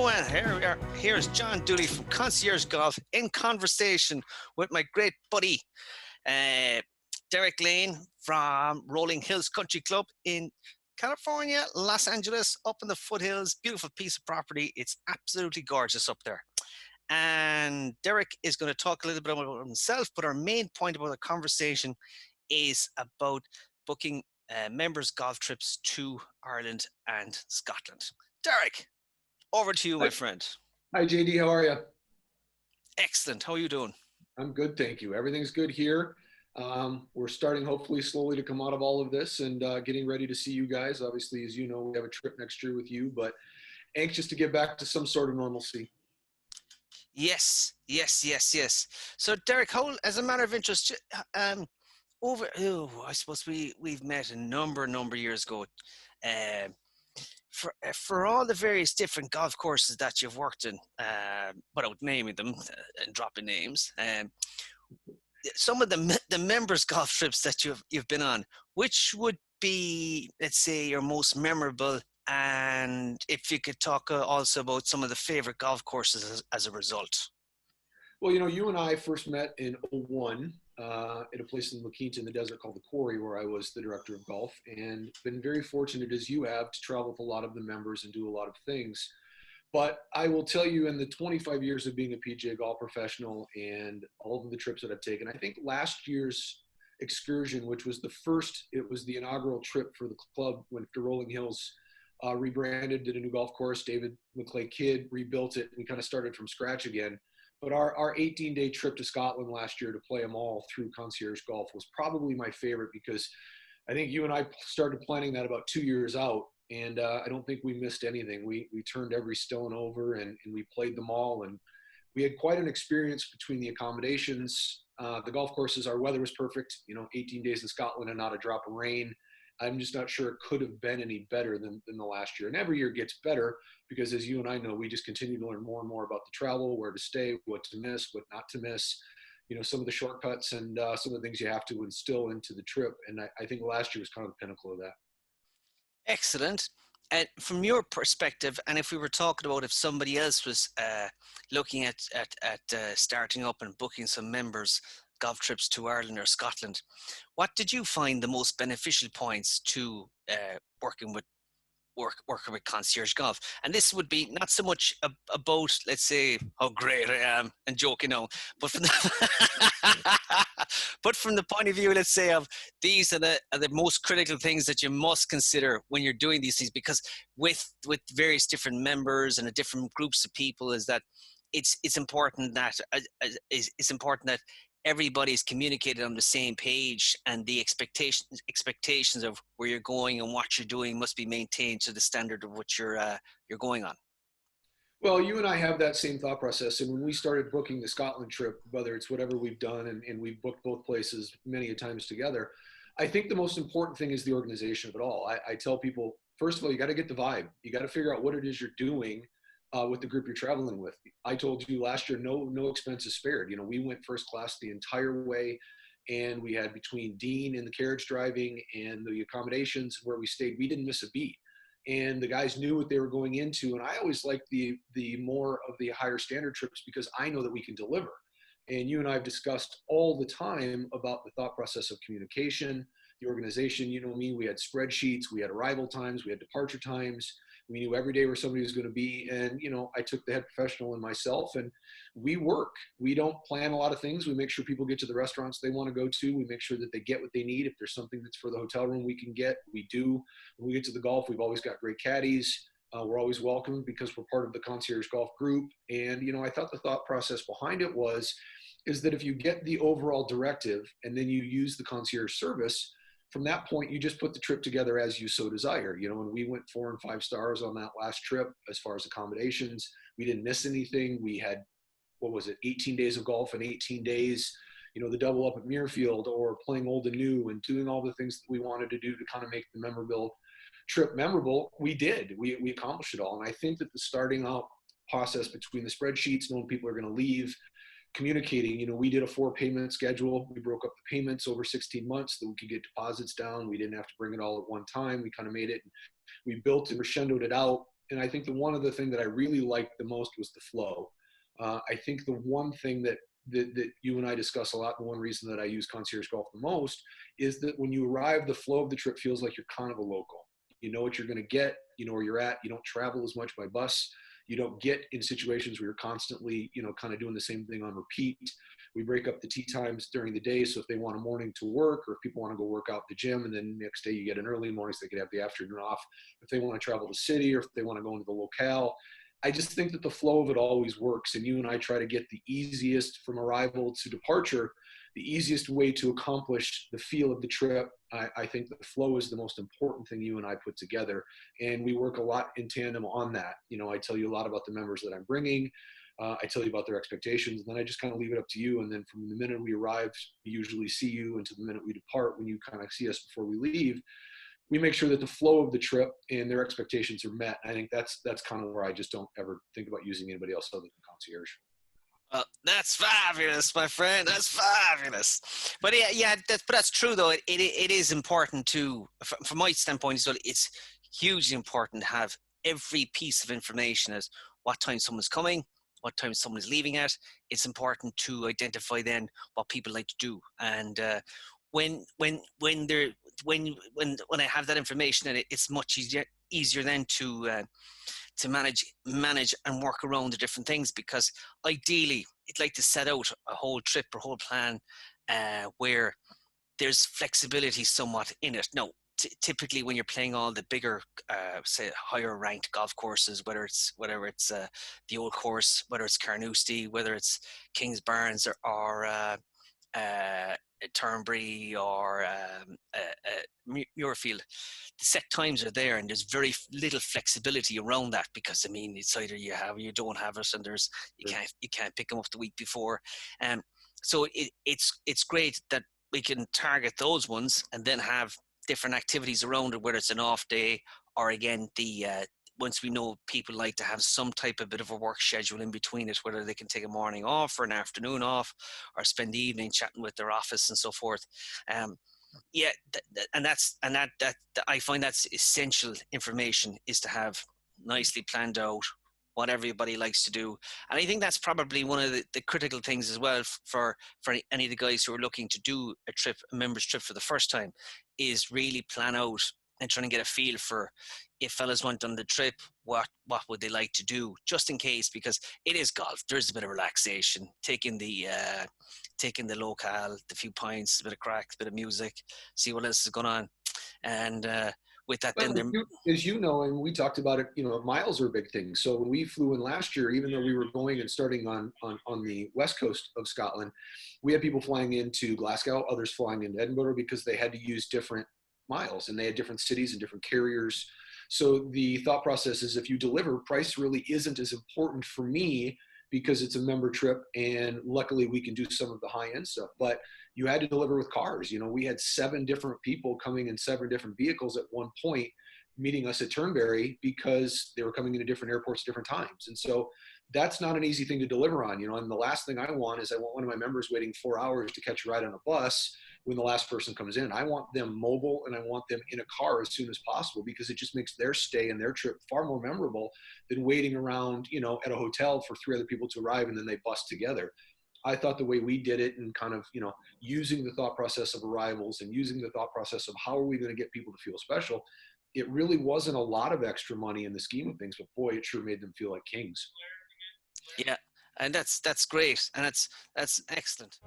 And here we are. Here's John Dooley from Concierge Golf in conversation with my great buddy, Derek Lane from Rolling Hills Country Club in California, Los Angeles, up in the foothills. Beautiful piece of property. It's absolutely gorgeous up there. And Derek is going to talk a little bit about himself, but our main point about the conversation is about booking members' golf trips to Ireland and Scotland. Derek, over to you, my friend. Hi, JD. How are you? Excellent. How are you doing? I'm good, thank you. Everything's good here. We're starting hopefully slowly to come out of all of this and getting ready to see you guys. Obviously, as you know, we have a trip next year with you, but anxious to get back to some sort of normalcy. Yes. So, Derek, how, as a matter of interest, I suppose we've met a number of years ago. For all the various different golf courses that you've worked in, without naming them and dropping names, some of the members' golf trips that you've been on, which would be, let's say, your most memorable? And if you could talk also about some of the favorite golf courses as a result. Well, you and I first met in 2001 at a place in La Quinta in the desert called the Quarry, where I was the director of golf, and been very fortunate, as you have, to travel with a lot of the members and do a lot of things. But I will tell you, in the 25 years of being a PGA golf professional and all of the trips that I've taken, I think last year's excursion, which was it was the inaugural trip for the club, went to Rolling Hills, rebranded, did a new golf course. David McClay Kidd rebuilt it. We kind of started from scratch again. But our 18-day trip to Scotland last year to play them all through Concierge Golf was probably my favorite, because I think you and I started planning that about 2 years out, and I don't think we missed anything. We turned every stone over and we played them all, and we had quite an experience between the accommodations, the golf courses. Our weather was perfect, 18 days in Scotland and not a drop of rain. I'm just not sure it could have been any better than the last year. And every year gets better because, as you and I know, we just continue to learn more and more about the travel, where to stay, what to miss, what not to miss, some of the shortcuts and some of the things you have to instill into the trip. And I think last year was kind of the pinnacle of that. Excellent. And from your perspective, and if we were talking about if somebody else was looking at starting up and booking some members' golf trips to Ireland or Scotland, what did you find the most beneficial points to working with Concierge Golf? And this would be not so much about, let's say, how great I am and joking now, but from the point of view, let's say, of these are the most critical things that you must consider when you're doing these things, because with various different members and different groups of people, is that it's important that everybody's communicated on the same page, and the expectations of where you're going and what you're doing must be maintained to the standard of what you're going on. Well, you and I have that same thought process. And when we started booking the Scotland trip, whether it's whatever we've done, and we've booked both places many a times together, I think the most important thing is the organization of it all. I tell people, first of all, you got to get the vibe. You got to figure out what it is you're doing with the group you're traveling with. I told you last year, no expenses spared. We went first class the entire way, and we had, between Dean and the carriage driving and the accommodations where we stayed, we didn't miss a beat. And the guys knew what they were going into. And I always like the more of the higher standard trips, because I know that we can deliver. And you and I have discussed all the time about the thought process of communication, the organization. We had spreadsheets, we had arrival times, we had departure times. We knew every day where somebody was going to be. And, I took the head professional in myself, and we work. We don't plan a lot of things. We make sure people get to the restaurants they want to go to. We make sure that they get what they need. If there's something that's for the hotel room we can get, we do. When we get to the golf, we've always got great caddies. We're always welcome because we're part of the Concierge Golf group. And, I thought the thought process behind it is that if you get the overall directive and then you use the concierge service, from that point, you just put the trip together as you so desire. And we went 4 and 5 stars on that last trip as far as accommodations. We didn't miss anything. We had, 18 days of golf in 18 days, the double up at Muirfield, or playing old and new, and doing all the things that we wanted to do to kind of make the trip memorable. We did. We accomplished it all. And I think that the starting out process between the spreadsheets, knowing people are going to leave, communicating, we did a 4-payment schedule. We broke up the payments over 16 months so that we could get deposits down. We didn't have to bring it all at one time. We kind of made it, we built and crescendoed it out. And I think the one other thing that I really liked the most was the flow. I think the one thing that you and I discuss a lot, and one reason that I use Concierge Golf the most, is that when you arrive, the flow of the trip feels like you're kind of a local. You know what you're going to get, you know where you're at. You don't travel as much by bus. You don't get in situations where you're constantly, kind of doing the same thing on repeat. We break up the tee times during the day. So if they want a morning to work, or if people want to go work out at the gym, and then next day you get an early morning so they could have the afternoon off. If they want to travel to city, or if they want to go into the locale, I just think that the flow of it always works. And you and I try to get the easiest from arrival to departure, the easiest way to accomplish the feel of the trip. I think the flow is the most important thing you and I put together. And we work a lot in tandem on that. I tell you a lot about the members that I'm bringing. I tell you about their expectations, and then I just kind of leave it up to you. And then from the minute we arrive, we usually see you, until the minute we depart, when you kind of see us before we leave, we make sure that the flow of the trip and their expectations are met. I think that's kind of where I just don't ever think about using anybody else other than Concierge. That's fabulous, my friend. That's fabulous. But that's true, though. It is important to, from my standpoint as well, it's hugely important to have every piece of information as what time someone's coming, what time someone is leaving at. It's important to identify then what people like to do. And when I have that information, and it's much easier then to manage and work around the different things, because ideally I'd like to set out a whole trip or whole plan where there's flexibility somewhat in it. Now, typically when you're playing all the bigger, say higher ranked golf courses, whether it's the Old Course, whether it's Carnoustie, whether it's Kingsbarns or Turnberry or Muirfield, the set times are there, and there's very little flexibility around that, because it's either you have or you don't have it, and you can't pick them up the week before. So it's great that we can target those ones and then have different activities around it, whether it's an off day or again once we know people like to have some type of bit of a work schedule in between it, whether they can take a morning off or an afternoon off, or spend the evening chatting with their office and so forth. And I find that's essential information, is to have nicely planned out what everybody likes to do. And I think that's probably one of the critical things as well for any of the guys who are looking to do a members trip for the first time, is really plan out and trying to get a feel for, if fellas went on the trip, what would they like to do, just in case, because it is golf. There's a bit of relaxation, taking the locale, the few pints, a bit of crack, a bit of music, see what else is going on. And with that, well, then as you know, and we talked about it, miles are a big thing. So when we flew in last year, even though we were going and starting on the west coast of Scotland, we had people flying into Glasgow, others flying into Edinburgh, because they had to use different miles, and they had different cities and different carriers. So the thought process is, if you deliver, price really isn't as important for me, because it's a member trip, and luckily we can do some of the high end stuff. But you had to deliver with cars. We had 7 different people coming in 7 different vehicles at one point, meeting us at Turnberry, because they were coming into different airports at different times. And so that's not an easy thing to deliver on. And the last thing I want is, I want one of my members waiting 4 hours to catch a ride on a bus when the last person comes in. I want them mobile, and I want them in a car as soon as possible, because it just makes their stay and their trip far more memorable than waiting around, at a hotel for 3 other people to arrive and then they bus together. I thought the way we did it, and kind of, using the thought process of arrivals and using the thought process of how are we going to get people to feel special, it really wasn't a lot of extra money in the scheme of things, but boy, it sure made them feel like kings. Yeah, and that's great, and that's excellent.